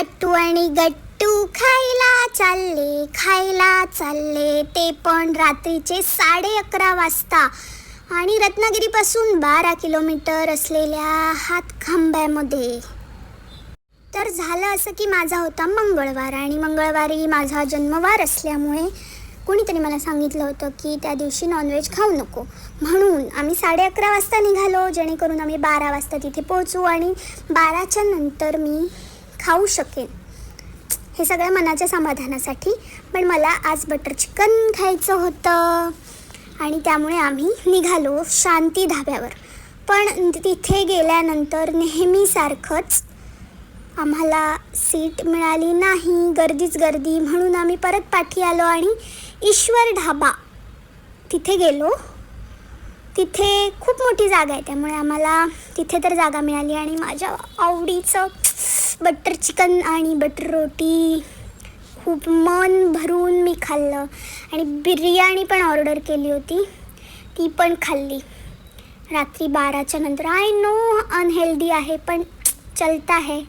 कट्टू आणि गट्टू खायला चालले ते पण रात्रीचे 11:30 वाजता आणि रत्नागिरीपासून 12 किलोमीटर असलेल्या हातखंब्यामध्ये. तर झालं असं की माझा होता मंगळवार आणि मंगळवारी माझा जन्मवार असल्यामुळे कोणीतरी मला सांगितलं होतं की त्या दिवशी नॉनव्हेज खाऊ नको, म्हणून आम्ही 11:30 वाजता निघालो, जेणेकरून आम्ही 12 वाजता तिथे पोहोचू आणि 12च्या नंतर मी खाऊ शकेन. हे सगळं मनाच्या समाधानासाठी. पण मला आज बटर चिकन खायचं होतं आणि त्यामुळे आम्ही निघालो शांती धाब्यावर. पण तिथे गेल्यानंतर नेहमीसारखंच आम्हाला सीट मिळाली नाही, गर्दीच गर्दी, म्हणून आम्ही परत पाठी आलो आणि ईश्वर ढाबा तिथे गेलो. तिथे खूप मोठी जागा आहे, त्यामुळे आम्हाला तिथे तर जागा मिळाली आणि माझ्या आवडीचं बटर चिकन आणि बटर रोटी खूप मन भरून मी खाल्लं आणि बिर्याणी पण ऑर्डर केली होती, ती पण खाल्ली रात्री 12च्या नंतर. आय नो अनहेल्दी आहे, पण चलता है.